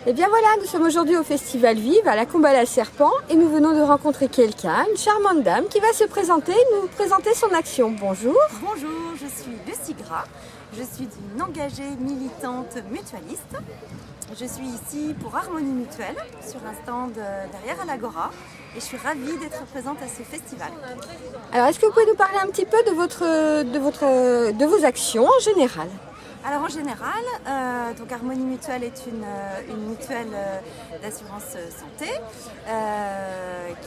Et bien voilà, nous sommes aujourd'hui au Festival Vive à la Combat-la-Serpent et nous venons de rencontrer quelqu'un, une charmante dame qui va se présenter, nous présenter son action. Bonjour. Bonjour, je suis Lucie Gras, je suis une engagée militante mutualiste. Je suis ici pour Harmonie Mutuelle, sur un stand derrière à l'Agora, et je suis ravie d'être présente à ce festival. Alors est-ce que vous pouvez nous parler un petit peu de vos actions en général? Alors en général, donc Harmonie Mutuelle est une mutuelle d'assurance santé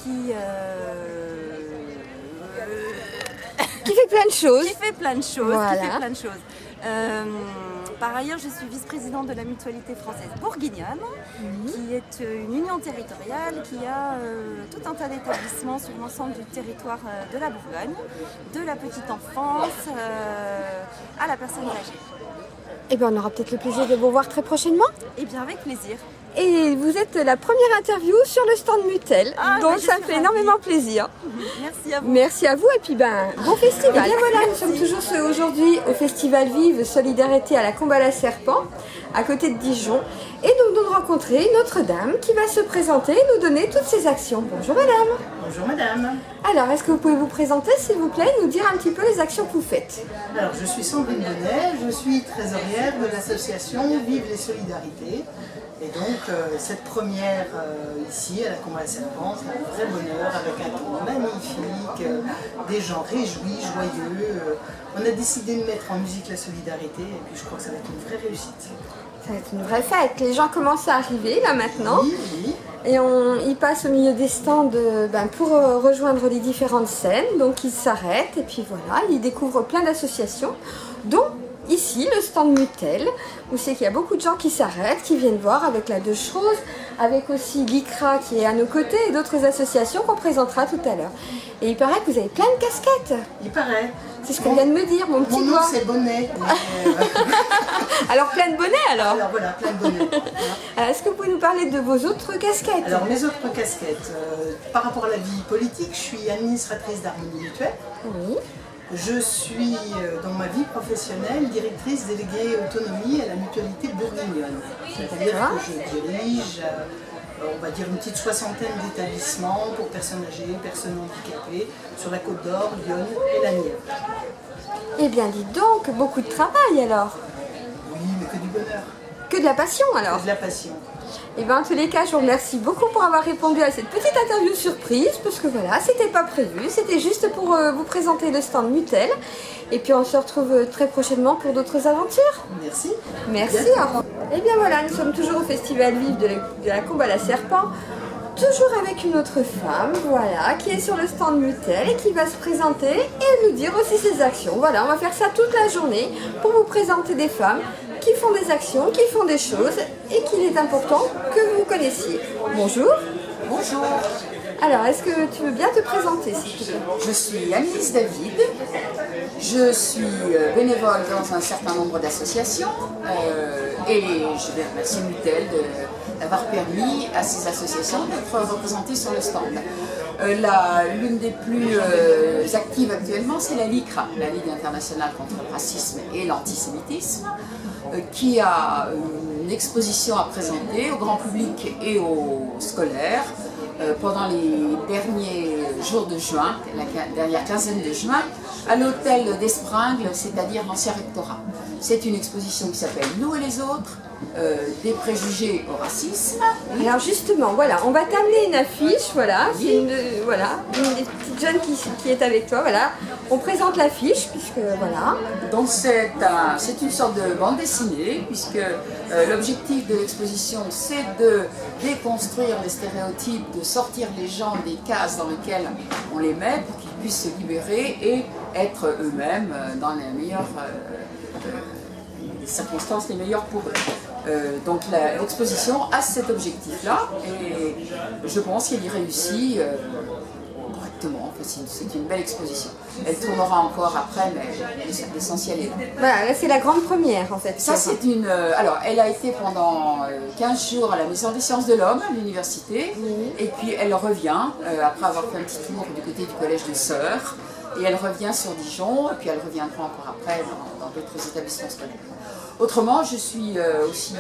qui fait plein de choses. Qui fait plein de choses. Voilà. Par ailleurs, je suis vice-présidente de la mutualité française bourguignonne, qui est une union territoriale qui a tout un tas d'établissements sur l'ensemble du territoire de la Bourgogne, de la petite enfance à la personne âgée. Eh bien, on aura peut-être le plaisir de vous voir très prochainement. Eh bien, avec plaisir. Et vous êtes la première interview sur le stand Mutel, donc ça me fait énormément plaisir. Merci à vous. Merci à vous et puis bon festival. Et bien voilà, nous sommes toujours aujourd'hui au Festival Vive Solidarité à la Combat-la-Serpent, à côté de Dijon. Et nous venons de rencontrer une autre dame qui va se présenter et nous donner toutes ses actions. Bonjour madame. Bonjour madame. Alors, est-ce que vous pouvez vous présenter s'il vous plaît, nous dire un petit peu les actions que vous faites? Alors, je suis Sandrine Bonnet, je suis trésorière de l'association Vive les Solidarités. Et donc, cette première ici, à la Combat-la-Serpent, c'est un vrai bonheur, avec un tour magnifique, des gens réjouis, joyeux. On a décidé de mettre en musique la solidarité, et puis je crois que ça va être une vraie réussite. Ça va être une vraie fête. Les gens commencent à arriver, là, maintenant. Oui, oui. Et ils passent au milieu des stands pour rejoindre les différentes scènes. Donc, ils s'arrêtent, et puis voilà, ils découvrent plein d'associations, dont ici, le stand Mutel, où c'est qu'il y a beaucoup de gens qui s'arrêtent, qui viennent voir avec la Deux Choses, avec aussi l'ICRA qui est à nos côtés et d'autres associations qu'on présentera tout à l'heure. Et il paraît que vous avez plein de casquettes. Il paraît. C'est ce qu'on vient de me dire, mon petit Mon nom doigt. c'est Bonnet. Alors plein de bonnets alors. Alors voilà, plein de bonnets. Est-ce que vous pouvez nous parler de vos autres casquettes? Alors mes autres casquettes, par rapport à la vie politique, je suis administratrice d'Harmonie Mutuelle. Oui. Je suis, dans ma vie professionnelle, directrice déléguée autonomie à la mutualité bourguignonne. C'est-à-dire que je dirige, on va dire, une petite soixantaine d'établissements pour personnes âgées, personnes handicapées, sur la Côte d'Or, Lyon et la Nièvre. Eh bien, dites donc, beaucoup de travail alors. Oui, mais que du bonheur, Que de la passion alors. que de la passion. Et bien, en tous les cas, je vous remercie beaucoup pour avoir répondu à cette petite interview surprise, parce que voilà, c'était pas prévu, c'était juste pour vous présenter le stand Mutel. Et puis, on se retrouve très prochainement pour d'autres aventures. Merci. Merci. Au revoir. Et bien voilà, nous sommes toujours au Festival Vive de la Combat-la-Serpent, toujours avec une autre femme, voilà, qui est sur le stand Mutel et qui va se présenter et nous dire aussi ses actions. Voilà, on va faire ça toute la journée pour vous présenter des femmes qui font des actions, qui font des choses et qu'il est important que vous connaissiez. Bonjour. Bonjour, Alors, est-ce que tu veux bien te présenter, s'il te plaît? je suis Annelise David, je suis bénévole dans un certain nombre d'associations et je vais remercier Mutel d'avoir permis à ces associations d'être représentées sur le stand. L'une des plus actives actuellement, c'est la LICRA, la Ligue internationale contre le racisme et l'antisémitisme, qui a une exposition à présenter au grand public et aux scolaires pendant les derniers jours de juin, la dernière quinzaine de juin, à l'hôtel d'Espringles, c'est-à-dire l'ancien rectorat. C'est une exposition qui s'appelle « Nous et les autres », des préjugés au racisme. Alors justement, voilà, on va t'amener une affiche, voilà, c'est une des petites jeunes qui est avec toi, voilà. On présente l'affiche, puisque voilà. Donc c'est une sorte de bande dessinée, puisque l'objectif de l'exposition, c'est de déconstruire les stéréotypes, de sortir les gens des cases dans lesquelles on les met, pour qu'ils puissent se libérer et être eux-mêmes dans les meilleures circonstances, les meilleures pour eux. Donc l'exposition a cet objectif-là, et je pense qu'elle y réussit correctement. C'est une belle exposition. Elle tournera encore après, mais l'essentiel est là. Voilà, là c'est la grande première en fait. Ça c'est une... alors elle a été pendant 15 jours à la Maison des Sciences de l'Homme, à l'université, et puis elle revient, après avoir fait un petit tour du côté du collège de Sœurs, et elle revient sur Dijon, et puis elle reviendra encore après dans d'autres établissements scolaires. Autrement, je suis aussi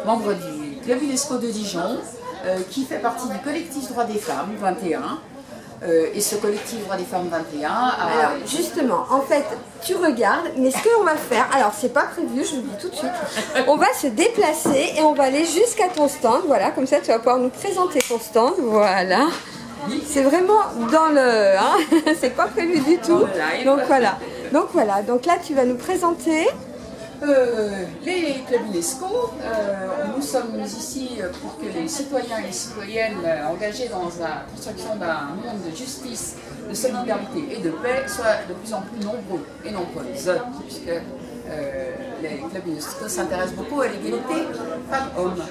membre du Club UNESCO de Dijon, qui fait partie du collectif Droits des Femmes 21. Et ce collectif Droits des Femmes 21 a... Alors justement, en fait, tu regardes, mais ce qu'on va faire, alors c'est pas prévu, je vous le dis tout de suite, on va se déplacer et on va aller jusqu'à ton stand, voilà, comme ça tu vas pouvoir nous présenter ton stand, voilà. C'est vraiment dans le... Hein, c'est pas prévu du tout, donc voilà, donc là tu vas nous présenter... les clubs UNESCO, nous sommes ici pour que les citoyens et les citoyennes engagés dans la construction d'un monde de justice, de solidarité et de paix soient de plus en plus nombreux et nombreuses, puisque les clubs UNESCO s'intéressent beaucoup à l'égalité femmes-hommes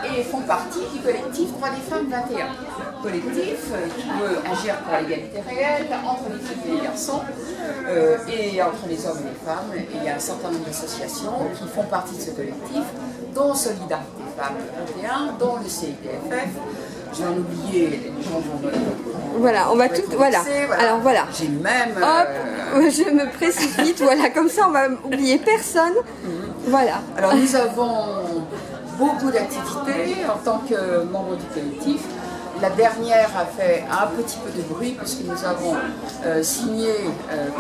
et font partie du collectif Droits des Femmes 21. Collectif qui veut agir pour l'égalité réelle entre les filles et les garçons et entre les hommes et les femmes. Et il y a un certain nombre d'associations qui font partie de ce collectif, dont Solidarité Femmes 21, dont le CIDFF. Je vais en oublier, les gens vont... Voilà, on va tout... Voilà. Alors voilà. J'ai même... Hop, je me précipite, voilà, comme ça on va oublier personne. Voilà. Alors nous avons beaucoup d'activités en tant que membre du collectif. La dernière a fait un petit peu de bruit puisque nous avons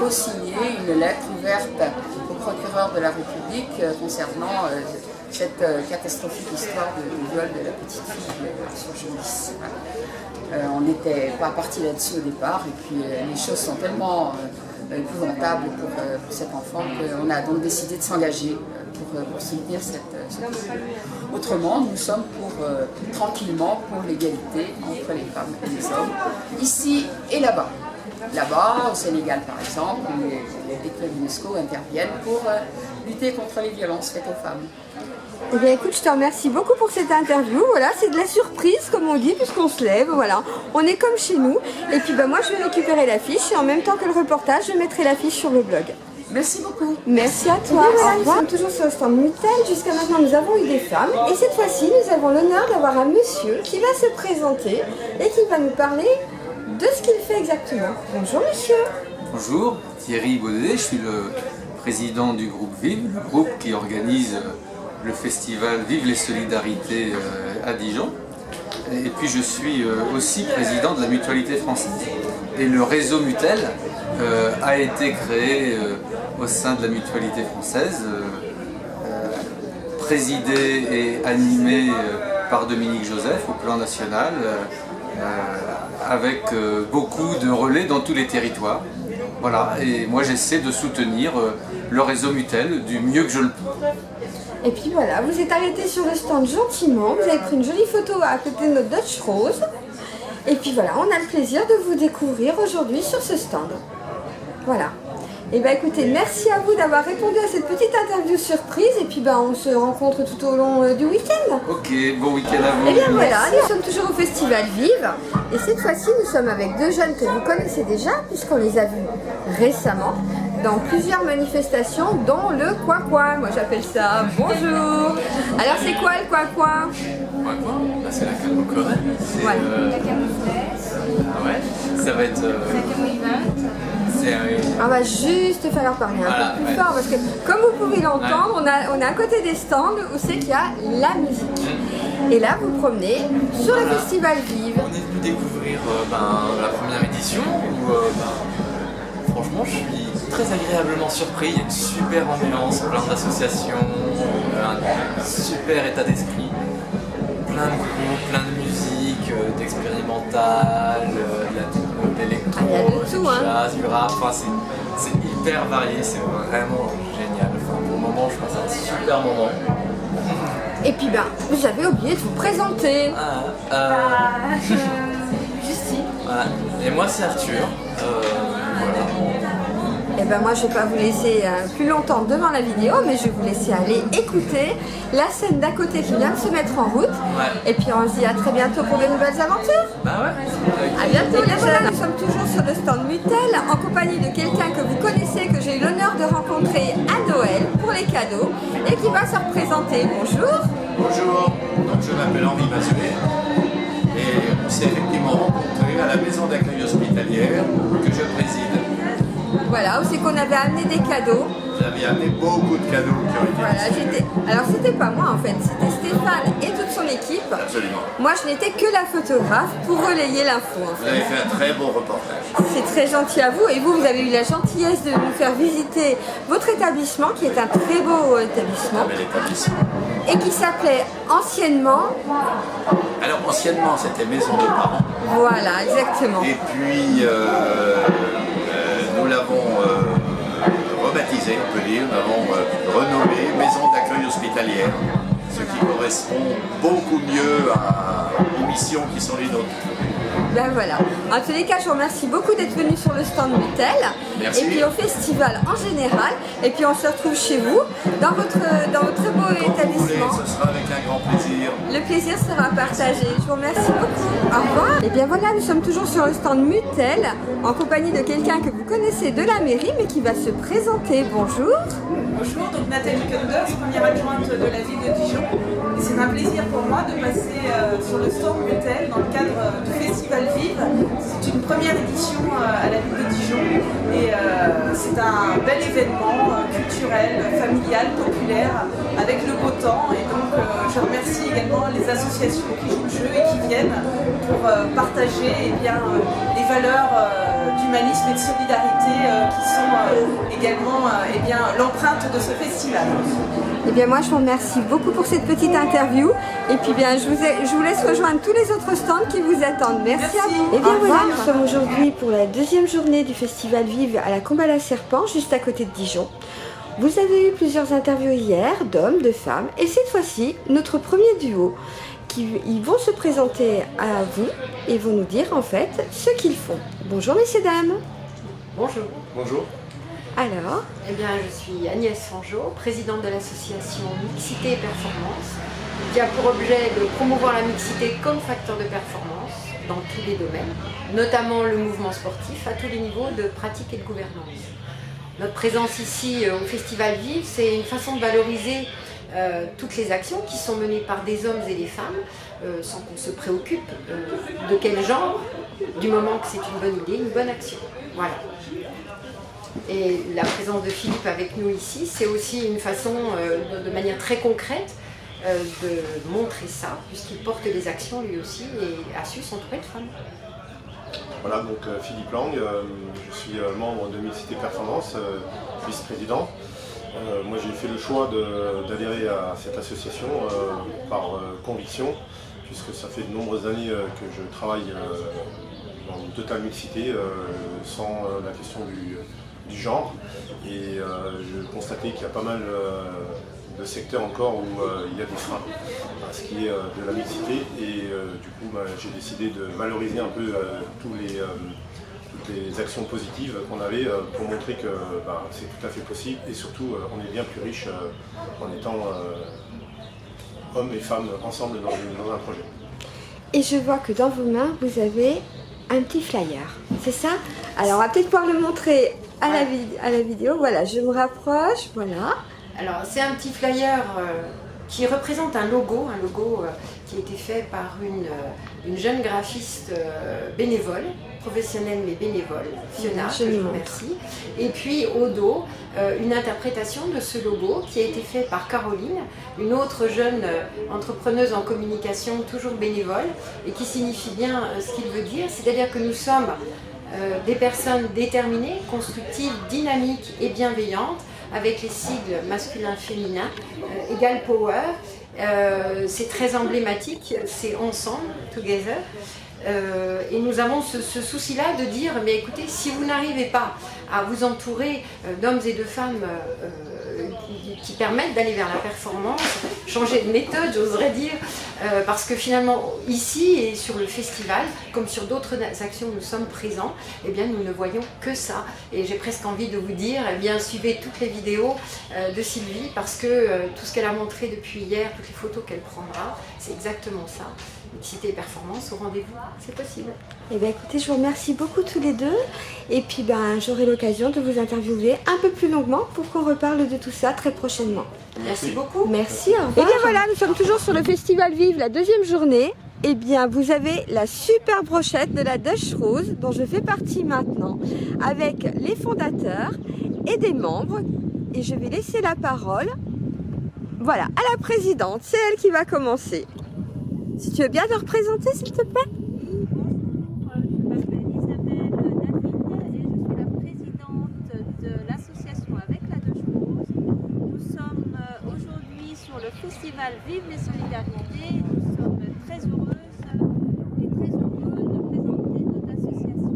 co-signé une lettre ouverte au procureur de la République concernant cette catastrophique histoire de viol de la petite fille sur Genlis. On n'était pas parti là-dessus au départ et puis les choses sont tellement épouvantables pour cet enfant qu'on a donc décidé de s'engager pour soutenir cette Autrement, nous sommes tranquillement pour l'égalité entre les femmes et les hommes, ici et là-bas. Là-bas, au Sénégal par exemple, les clubs UNESCO interviennent pour lutter contre les violences faites aux femmes. Eh bien écoute, je te remercie beaucoup pour cette interview. Voilà, c'est de la surprise comme on dit, puisqu'on se lève, voilà. On est comme chez nous. Et puis moi je vais récupérer l'affiche et en même temps que le reportage, je mettrai l'affiche sur le blog. Merci beaucoup. Merci à toi. Voilà, nous sommes toujours sur le stand Mutel. Jusqu'à maintenant, nous avons eu des femmes. Et cette fois-ci, nous avons l'honneur d'avoir un monsieur qui va se présenter et qui va nous parler de ce qu'il fait exactement. Bonjour monsieur. Bonjour, Thierry Baudet, je suis le président du groupe Vive, le groupe qui organise le festival Vive les Solidarités à Dijon. Et puis je suis aussi président de la Mutualité française. Et le réseau Mutel a été créé au sein de la Mutualité française, présidé et animé par Dominique Joseph au plan national, avec beaucoup de relais dans tous les territoires. Voilà, et moi j'essaie de soutenir le réseau Mutel du mieux que je le peux. Et puis voilà, vous êtes arrêté sur le stand gentiment, vous avez pris une jolie photo à côté de notre Dutch Rose. Et puis voilà, on a le plaisir de vous découvrir aujourd'hui sur ce stand. Voilà. Et bien écoutez, merci à vous d'avoir répondu à cette petite interview surprise. Et puis on se rencontre tout au long du week-end. Ok, bon week-end à vous. Et bien voilà, nous sommes toujours au Festival Vive. Et cette fois-ci, nous sommes avec deux jeunes que vous connaissez déjà, puisqu'on les a vus récemment dans plusieurs manifestations, dont le Quoi-Quoi. Moi j'appelle ça bonjour. Alors c'est quoi le Quoi-Quoi? Quoi bah, c'est la Cano-Corée. Ouais. Ah ouais, ça va être... On va juste falloir parler un peu plus fort parce que comme vous pouvez l'entendre, on est à côté des stands où c'est qu'il y a la musique. Et là vous promenez sur le Festival Vive. On est venu découvrir la première édition où franchement je suis très agréablement surpris. Il y a une super ambiance, plein d'associations, un super état d'esprit, plein de groupes, plein de musique, d'expérimental, de l'électro, du jazz, du rap, enfin, c'est hyper varié, c'est vraiment génial. Enfin, pour le moment, je passe un super moment. Et puis vous avez oublié de vous présenter. Justine. Voilà. Et moi c'est Arthur. Voilà. Et moi je ne vais pas vous laisser plus longtemps devant la vidéo, mais je vais vous laisser aller écouter la scène d'à côté qui vient de se mettre en route. Ouais. Et puis on se dit à très bientôt pour de nouvelles aventures. Bah ouais. A bientôt les jeunes. Nous sommes toujours sur le stand Mutel en compagnie de quelqu'un que vous connaissez, que j'ai eu l'honneur de rencontrer à Noël pour les cadeaux et qui va se représenter. Bonjour. Bonjour, donc je m'appelle Henri Mazuet et on s'est effectivement rencontrés à la maison d'accueil hospitalière que je préside. Voilà, où c'est qu'on avait amené des cadeaux Vous avez amené beaucoup de cadeaux qui ont été Voilà, distribués. alors c'était pas moi en fait, c'était Stéphane et toute son équipe. Absolument. Moi je n'étais que la photographe pour relayer l'info en Vous fait. avez fait un très bon reportage. C'est très gentil à vous et vous avez eu la gentillesse de nous faire visiter votre établissement qui est un très beau établissement Un bel établissement. et qui s'appelait anciennement, Alors anciennement c'était maison de parents. voilà exactement. Et puis nous l'avons rebaptisé, on peut dire, nous l'avons renommé maison d'accueil hospitalière, ce qui correspond beaucoup mieux aux missions qui sont les nôtres. Ben voilà. En tous les cas, je vous remercie beaucoup d'être venu sur le stand Mutel. Merci. Et puis au festival en général. Et puis on se retrouve chez vous, dans votre très beau Quand vous voulez, établissement. ce sera avec un grand plaisir. Le plaisir sera partagé. Je vous remercie beaucoup. Au revoir. Et bien voilà, nous sommes toujours sur le stand Mutel, en compagnie de quelqu'un que vous connaissez de la mairie, mais qui va se présenter. Bonjour. Bonjour, donc Nathalie Kunders, première adjointe de la ville de Dijon. Et c'est un plaisir pour moi de passer sur le stand Mutel dans le cadre du Festival Vive. C'est une première édition à la ville de Dijon et c'est un bel événement culturel, familial, populaire, avec le beau temps. Et donc je remercie également les associations qui jouent le jeu et qui viennent pour partager les valeurs d'humanisme et de solidarité qui sont également l'empreinte de ce festival. Et bien moi, je vous remercie beaucoup pour cette petite interview. Et puis bien, je vous laisse rejoindre tous les autres stands qui vous attendent. Merci à vous. Et bien voilà, nous sommes aujourd'hui pour la deuxième journée du Festival Vive à la Combe-à-la-Serpent, juste à côté de Dijon. Vous avez eu plusieurs interviews hier, d'hommes, de femmes, et cette fois-ci, notre premier duo. Ils vont se présenter à vous et vont nous dire en fait ce qu'ils font. Bonjour messieurs, dames. Bonjour. Bonjour. Alors, Eh bien, je suis Agnès Fangeau, présidente de l'association Mixité et Performance, qui a pour objet de promouvoir la mixité comme facteur de performance dans tous les domaines, notamment le mouvement sportif à tous les niveaux de pratique et de gouvernance. Notre présence ici au Festival Vive, c'est une façon de valoriser toutes les actions qui sont menées par des hommes et des femmes, sans qu'on se préoccupe de quel genre, du moment que c'est une bonne idée, une bonne action. Voilà. Et la présence de Philippe avec nous ici, c'est aussi une façon, de manière très concrète, de montrer ça, puisqu'il porte des actions lui aussi et a su s'entourer de femmes. Voilà, donc Philippe Lang, je suis membre de Mixité Performance, vice-président. Moi j'ai fait le choix d'adhérer à cette association par conviction, puisque ça fait de nombreuses années que je travaille dans une totale mixité, sans la question du genre. Et je constatais qu'il y a pas mal de secteurs encore où il y a des freins à ce qui est de la mixité. Et du coup, j'ai décidé de valoriser un peu toutes les actions positives qu'on avait pour montrer que c'est tout à fait possible. Et surtout, on est bien plus riche en étant hommes et femmes ensemble dans un projet. et je vois que dans vos mains, vous avez un petit flyer, c'est ça? Alors on va peut-être pouvoir le montrer à la vidéo. Voilà, je me rapproche, voilà. Alors, c'est un petit flyer qui représente un logo qui a été fait par une jeune graphiste bénévole, professionnelle mais bénévole, Fiona, Je que je lui montre. remercie. Et puis au dos, une interprétation de ce logo qui a été fait par Caroline, une autre jeune entrepreneuse en communication, toujours bénévole, et qui signifie bien ce qu'il veut dire, c'est-à-dire que nous sommes des personnes déterminées, constructives, dynamiques et bienveillantes, avec les sigles masculin-féminin, Egal Power. C'est très emblématique, c'est ensemble, together. Et nous avons ce souci-là de dire, mais écoutez, si vous n'arrivez pas à vous entourer d'hommes et de femmes qui permettent d'aller vers la performance, changer de méthode, j'oserais dire, parce que finalement, ici et sur le festival, comme sur d'autres actions où nous sommes présents, eh bien, nous ne voyons que ça. Et j'ai presque envie de vous dire, eh bien, suivez toutes les vidéos de Sylvie, parce que tout ce qu'elle a montré depuis hier, toutes les photos qu'elle prendra, c'est exactement ça. Mixité et performance au rendez-vous, c'est possible. Eh bien écoutez, je vous remercie beaucoup tous les deux. Et puis j'aurai l'occasion de vous interviewer un peu plus longuement pour qu'on reparle de tout ça très prochainement. Merci beaucoup. Merci, au revoir. Et bien voilà, nous sommes toujours sur le Festival Vive, la deuxième journée. Eh bien, vous avez la super brochette de la Dutch Rose, dont je fais partie maintenant, avec les fondateurs et des membres et je vais laisser la parole, voilà, à la présidente. C'est elle qui va commencer. Si tu veux bien te représenter, s'il te plaît. Je m'appelle Isabelle David et je suis la présidente de l'association Avec la Deux Choses. Nous sommes aujourd'hui sur le festival Vive les Solidarités. Nous sommes très heureuses et très heureux de présenter notre association.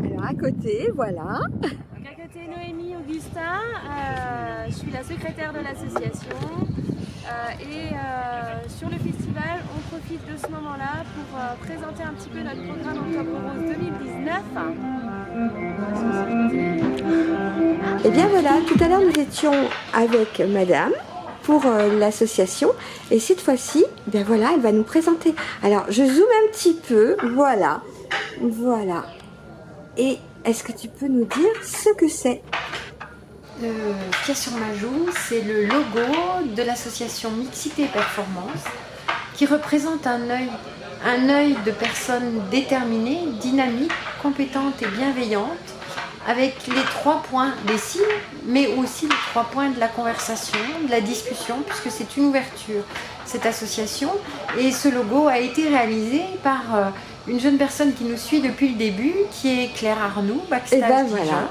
Alors à côté, voilà. Donc à côté Noémie Augustin, je suis la secrétaire de l'association. Sur le festival, on profite de ce moment-là pour présenter un petit peu notre programme Octobre Rose 2019. Et bien voilà, tout à l'heure nous étions avec madame pour l'association et cette fois-ci, bien voilà, elle va nous présenter. Alors je zoome un petit peu, voilà, voilà. Et est-ce que tu peux nous dire ce que c'est? Qui est sur ma joue, c'est le logo de l'association Mixité Performance qui représente un œil de personnes déterminées, dynamiques, compétentes et bienveillantes avec les 3 points des signes, mais aussi les 3 points de la conversation, de la discussion, puisque c'est une ouverture, cette association. Et ce logo a été réalisé par une jeune personne qui nous suit depuis le début, qui est Claire Arnoux, Backstage Dijon. Voilà.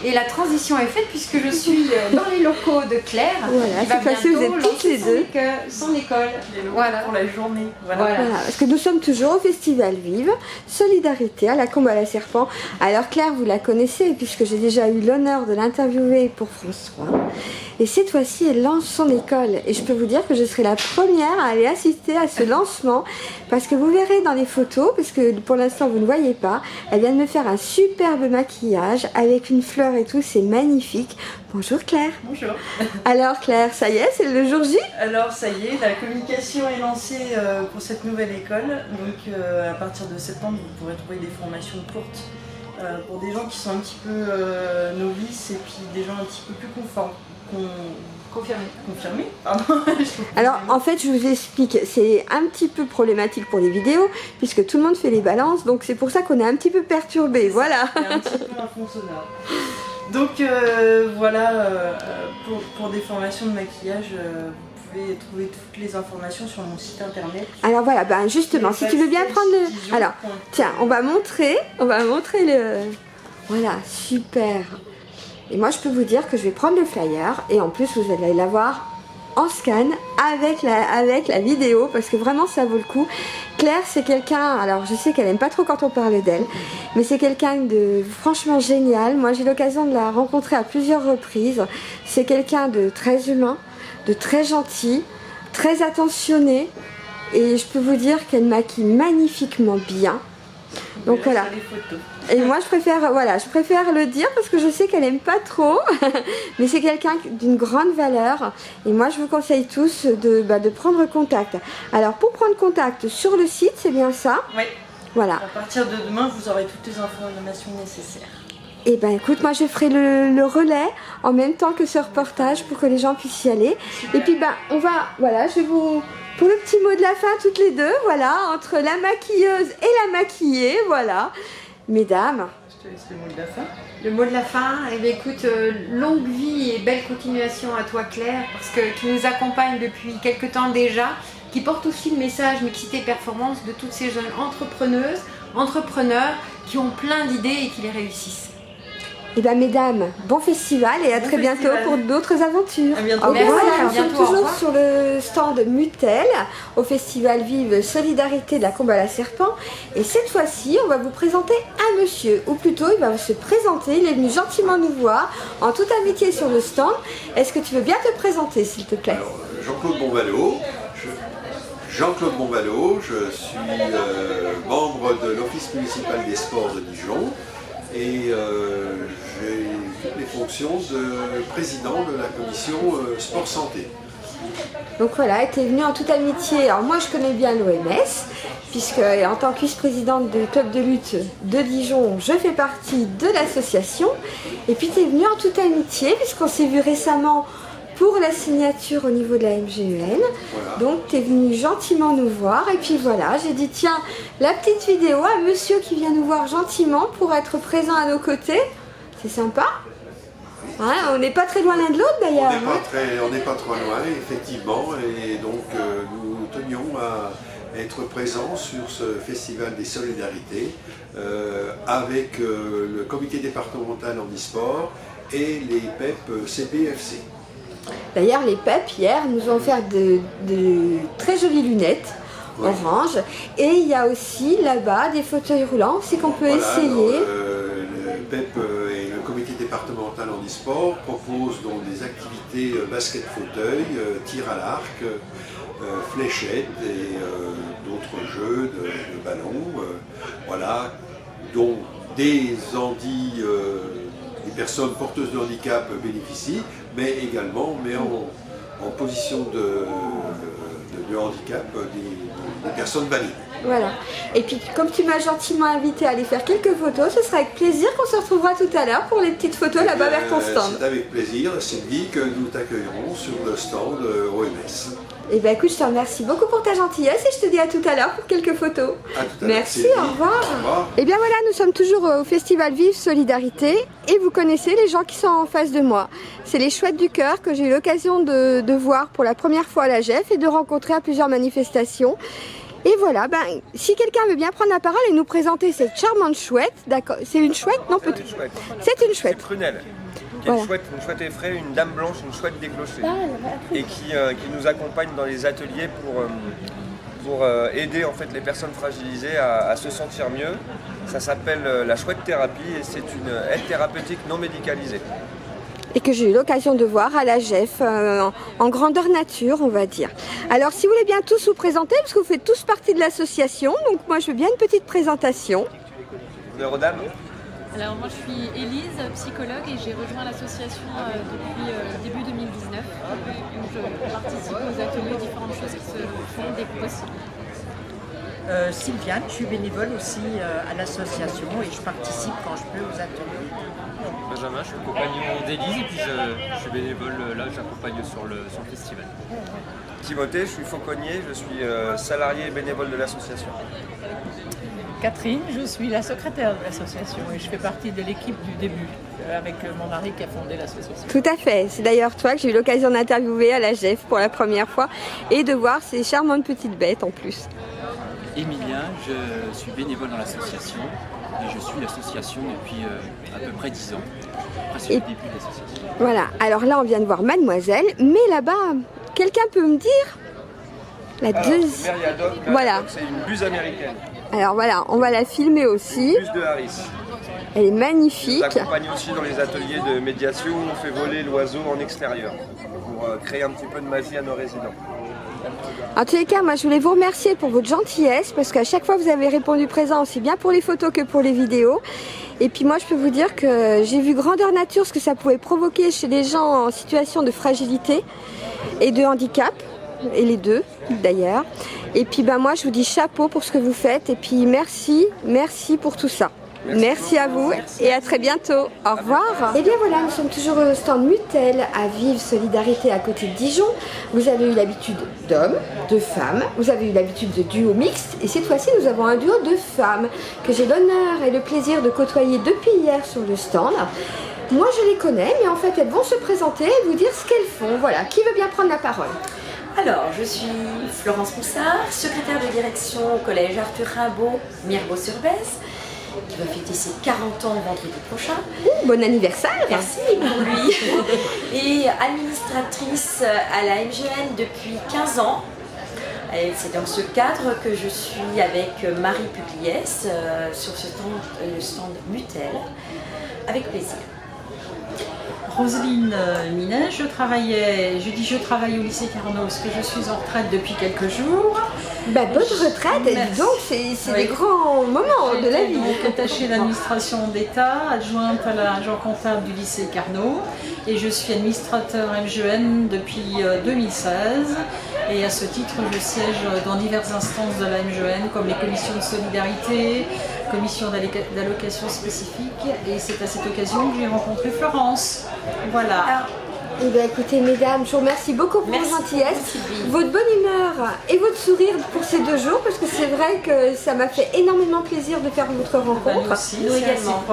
Et la transition est faite puisque je suis dans les locaux de Claire, voilà, qui va vous êtes bientôt toutes les deux. son école. Voilà. Pour la journée. Voilà, parce que nous sommes toujours au Festival Vive, Solidarité à la Combe à la Serpent. Alors Claire, vous la connaissez puisque j'ai déjà eu l'honneur de l'interviewer pour France 3. Et cette fois-ci, elle lance son école. Et je peux vous dire que je serai la première à aller assister à ce lancement parce que vous verrez dans les photos, parce que pour l'instant vous ne voyez pas, elle vient de me faire un superbe maquillage avec une fleur et tout, c'est magnifique. Bonjour Claire. Bonjour. Alors Claire, ça y est, c'est le jour J? Alors ça y est, la communication est lancée pour cette nouvelle école. Donc à partir de septembre, vous pourrez trouver des formations courtes pour des gens qui sont un petit peu novices et puis des gens un petit peu plus confirmés. Pardon. Alors en fait je vous explique, c'est un petit peu problématique pour les vidéos puisque tout le monde fait les balances, donc c'est pour ça qu'on est un petit peu perturbé, voilà. Il y a un petit peu un fond sonore. Donc voilà, pour des formations de maquillage, vous pouvez trouver toutes les informations sur mon site internet. Alors voilà, ben justement, si tu veux bien prendre le... Alors, tiens, on va montrer le... Voilà, super. Et moi je peux vous dire que je vais prendre le flyer et en plus vous allez l'avoir en scan avec la vidéo parce que vraiment ça vaut le coup. Claire c'est quelqu'un, alors je sais qu'elle aime pas trop quand on parle d'elle, mais c'est quelqu'un de franchement génial. Moi j'ai l'occasion de la rencontrer à plusieurs reprises. C'est quelqu'un de très humain, de très gentil, très attentionné et je peux vous dire qu'elle maquille magnifiquement bien. Donc voilà. Et moi je préfère le dire parce que je sais qu'elle aime pas trop, mais c'est quelqu'un d'une grande valeur et moi je vous conseille tous de prendre contact. Alors pour prendre contact sur le site, c'est bien ça? Oui. Voilà. À partir de demain, vous aurez toutes les informations nécessaires. Et ben écoute, moi je ferai le relais en même temps que ce reportage pour que les gens puissent y aller. Super. Et puis ben on va, voilà, je vais vous... Pour le petit mot de la fin, toutes les deux, voilà, entre la maquilleuse et la maquillée, voilà. Mesdames. Je te laisse le mot de la fin. Le mot de la fin, eh bien, écoute, longue vie et belle continuation à toi Claire, parce que tu nous accompagnes depuis quelques temps déjà, qui porte aussi le message Mixité Performance de toutes ces jeunes entrepreneuses, entrepreneurs qui ont plein d'idées et qui les réussissent. Et bien mesdames, bon festival et à très bientôt pour d'autres aventures. À bientôt. Merci, voilà, nous sommes toujours sur le stand Mutel au festival Vive Solidarité de la Combe à la Serpent. Et cette fois-ci, on va vous présenter un monsieur, ou plutôt il va se présenter, il est venu gentiment nous voir en toute amitié sur le stand. Est-ce que tu veux bien te présenter s'il te plaît? Alors, Jean-Claude Bonvalot. Jean-Claude Bonvalot, je suis membre de l'Office municipal des sports de Dijon. Et j'ai toutes les fonctions de président de la commission sport santé. Donc voilà, tu es venu en toute amitié. Alors moi je connais bien l'OMS, puisque en tant que vice-présidente du club de lutte de Dijon, je fais partie de l'association. Et puis tu es venu en toute amitié, puisqu'on s'est vu récemment pour la signature au niveau de la MGEN. Voilà. Donc tu es venu gentiment nous voir et puis voilà, j'ai dit tiens, la petite vidéo, un monsieur qui vient nous voir gentiment pour être présent à nos côtés, c'est sympa. Ouais, on n'est pas très loin l'un de l'autre d'ailleurs. On n'est pas trop loin, effectivement, et donc nous tenions à être présents sur ce festival des solidarités avec le comité départemental handisport et les PEP CPFC. D'ailleurs, les PEP hier nous ont offert de très jolies lunettes. Oui. Orange, et il y a aussi là-bas des fauteuils roulants aussi qu'on peut essayer. Alors, le PEP et le comité départemental handisport proposent donc des activités basket-fauteuil, tir à l'arc, fléchettes et d'autres jeux de ballons, voilà, dont des personnes porteuses de handicap bénéficient, mais également en position de handicap des personnes valides. Voilà. Et puis comme tu m'as gentiment invité à aller faire quelques photos, ce sera avec plaisir qu'on se retrouvera tout à l'heure pour les petites photos là-bas vers ton stand. C'est avec plaisir, Sylvie, que nous t'accueillerons sur le stand OMS. Et bien écoute, je te remercie beaucoup pour ta gentillesse et je te dis à tout à l'heure pour quelques photos. Merci, au revoir. Au revoir. Et bien voilà, nous sommes toujours au festival Vive Solidarité et vous connaissez les gens qui sont en face de moi. C'est les Chouettes du Cœur que j'ai eu l'occasion de voir pour la première fois à la GEF et de rencontrer à plusieurs manifestations. Et voilà, si quelqu'un veut bien prendre la parole et nous présenter cette charmante chouette, d'accord, c'est une chouette, non peut-être. C'est une chouette. C'est Prunelle. Voilà. Une chouette effraie, une dame blanche, une chouette déclochée. Et qui nous accompagne dans les ateliers pour aider en fait, les personnes fragilisées à se sentir mieux. Ça s'appelle la chouette thérapie et c'est une aide thérapeutique non médicalisée. Et que j'ai eu l'occasion de voir à la GEF en grandeur nature, on va dire. Alors si vous voulez bien tous vous présenter, parce que vous faites tous partie de l'association, donc moi je veux bien une petite présentation. Rodam. Alors moi je suis Élise, psychologue et j'ai rejoint l'association depuis début 2019 où je participe aux ateliers, différentes choses qui se font dès que possible. Sylviane, je suis bénévole aussi à l'association et je participe quand je peux aux ateliers. Benjamin, je suis compagnon d'Élise et puis je suis bénévole là, j'accompagne sur le festival. Timothée, je suis fauconnier, je suis salarié et bénévole de l'association. Catherine, je suis la secrétaire de l'association et je fais partie de l'équipe du début avec mon mari qui a fondé l'association. Tout à fait, c'est d'ailleurs toi que j'ai eu l'occasion d'interviewer à la GEF pour la première fois et de voir ces charmantes petites bêtes en plus. Emilien, je suis bénévole dans l'association et je suis l'association depuis à peu près 10 ans, presque le début de l'association. Voilà, alors là on vient de voir Mademoiselle, mais là-bas, quelqu'un peut me dire la deuxième. Voilà. C'est une buse américaine. Alors voilà, on va la filmer aussi. Une buse de Harris. Elle est magnifique. On accompagne aussi dans les ateliers de médiation où on fait voler l'oiseau en extérieur pour créer un petit peu de magie à nos résidents. En tous les cas, moi je voulais vous remercier pour votre gentillesse parce qu'à chaque fois vous avez répondu présent aussi bien pour les photos que pour les vidéos. Et puis moi je peux vous dire que j'ai vu grandeur nature ce que ça pouvait provoquer chez les gens en situation de fragilité et de handicap, et les deux d'ailleurs. Et puis moi je vous dis chapeau pour ce que vous faites et puis merci pour tout ça. Merci à vous et à très bientôt. Au revoir. Et bien voilà, nous sommes toujours au stand Mutel à Vive Solidarité à côté de Dijon. Vous avez eu l'habitude d'hommes, de femmes, vous avez eu l'habitude de duos mixtes et cette fois-ci nous avons un duo de femmes que j'ai l'honneur et le plaisir de côtoyer depuis hier sur le stand. Moi je les connais mais en fait elles vont se présenter et vous dire ce qu'elles font. Voilà, qui veut bien prendre la parole? Alors, je suis Florence Moussard, secrétaire de direction au collège Arthur Rimbaud, Mirbeau-sur-Bèze, qui va fêter ses 40 ans vendredi prochain. Bon anniversaire! Merci pour lui. Et administratrice à la MGN depuis 15 ans. C'est dans ce cadre que je suis avec Marie Pugliès sur ce stand Mutel, avec plaisir. Roseline Minet, je travaille au lycée Carnot parce que je suis en retraite depuis quelques jours. Bonne retraite, et donc c'est des grands moments de la vie. J'ai été attachée à l'administration d'État, adjointe à l'agent comptable du lycée Carnot et je suis administrateur MGN depuis 2016 et à ce titre je siège dans diverses instances de la MGN comme les commissions de solidarité, commission d'allocation spécifique et c'est à cette occasion que j'ai rencontré Florence. Voilà. Alors, Eh bien écoutez mesdames, je vous remercie beaucoup pour votre gentillesse, votre bonne humeur et votre sourire pour ces 2 jours, parce que c'est vrai que ça m'a fait énormément plaisir de faire votre rencontre. Nous aussi, nous également.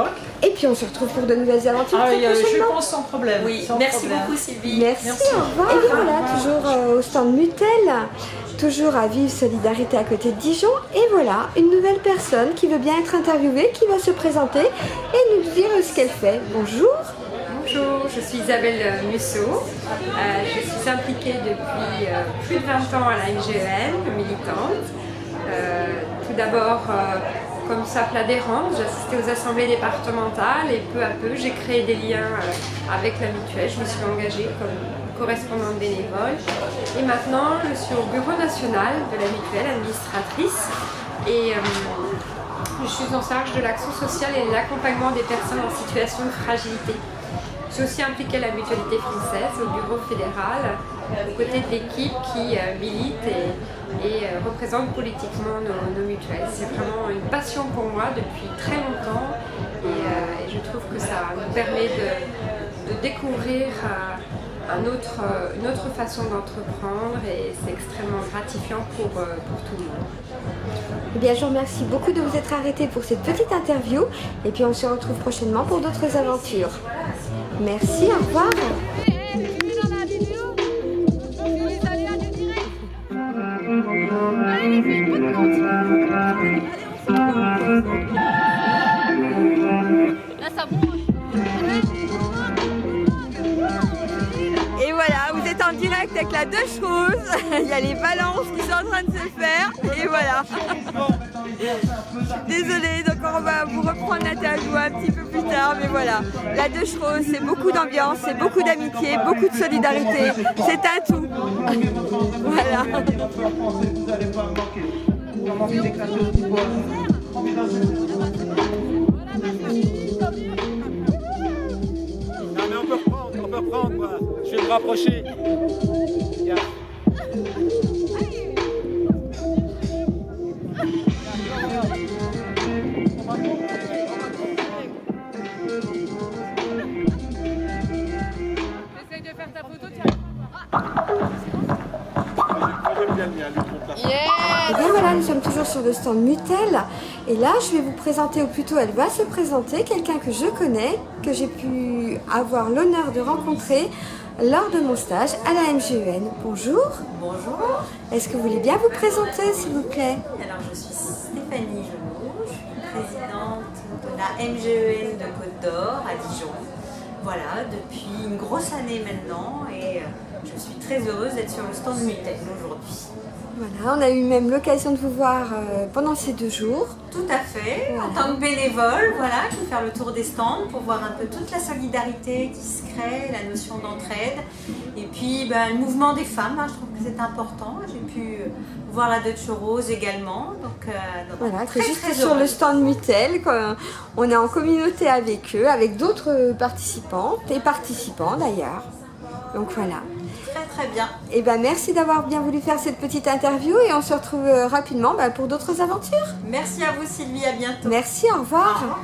Et puis on se retrouve pour de nouvelles aventures très prochainement. Je pense sans problème. Oui, sans merci problème. beaucoup Sylvie. Merci, au revoir. Et bien voilà, toujours au stand Mutel, toujours à Vive Solidarité à côté de Dijon. Et voilà, une nouvelle personne qui veut bien être interviewée, qui va se présenter et nous dire ce qu'elle fait. Bonjour. Bonjour, je suis Isabelle Musso. Je suis impliquée depuis plus de 20 ans à la MGEN, militante. Tout d'abord, comme simple adhérente, j'assistais aux assemblées départementales et peu à peu, j'ai créé des liens avec la mutuelle. Je me suis engagée comme correspondante bénévole. Et maintenant, je suis au bureau national de la mutuelle, administratrice. Et je suis en charge de l'action sociale et de l'accompagnement des personnes en situation de fragilité. Je suis aussi impliquée à la Mutualité française, au bureau fédéral, aux côtés de l'équipe qui milite et représente politiquement nos mutuelles. C'est vraiment une passion pour moi depuis très longtemps et je trouve que ça nous permet de découvrir une autre façon d'entreprendre et c'est extrêmement gratifiant pour tout le monde. Eh bien, je vous remercie beaucoup de vous être arrêté pour cette petite interview et puis on se retrouve prochainement pour d'autres aventures. Merci, au revoir. Et voilà, vous êtes en direct avec la 2 Choses. Il y a les balances qui sont en train de se faire. Et voilà. Désolée, donc on va vous reprendre l'interview un petit peu plus tard. Mais voilà, la 2 Choses, c'est beaucoup d'ambiance, c'est beaucoup d'amitié, beaucoup de solidarité. C'est un tout. Voilà. Non mais on peut reprendre quoi. Je vais me rapprocher. Yeah. Essaye de faire ta photo, Et bien voilà, nous sommes toujours sur le stand Mutel et là je vais vous présenter, ou plutôt elle va se présenter, quelqu'un que je connais, que j'ai pu avoir l'honneur de rencontrer lors de mon stage à la MGEN. Bonjour. Bonjour. Est-ce que vous voulez bien vous présenter s'il vous plaît? Alors je suis Stéphanie Genot, je suis présidente de la MGEN de Côte d'Or à Dijon. Voilà, depuis une grosse année maintenant et je suis très heureuse d'être sur le stand Mutel aujourd'hui. Voilà, on a eu même l'occasion de vous voir pendant ces 2 jours. Tout à fait, voilà. En tant que bénévole, voilà, qui fait le tour des stands pour voir un peu toute la solidarité qui se crée, la notion d'entraide. Et puis le mouvement des femmes, je trouve que c'est important. J'ai pu voir la Dutch Rose également. Donc voilà, très, juste très sur heureuse. le stand Mutel, on est en communauté avec eux, avec d'autres participantes et participants d'ailleurs. Donc voilà. Très bien. Et merci d'avoir bien voulu faire cette petite interview et on se retrouve rapidement pour d'autres aventures. Merci à vous Sylvie, à bientôt. Merci, au revoir. Au revoir.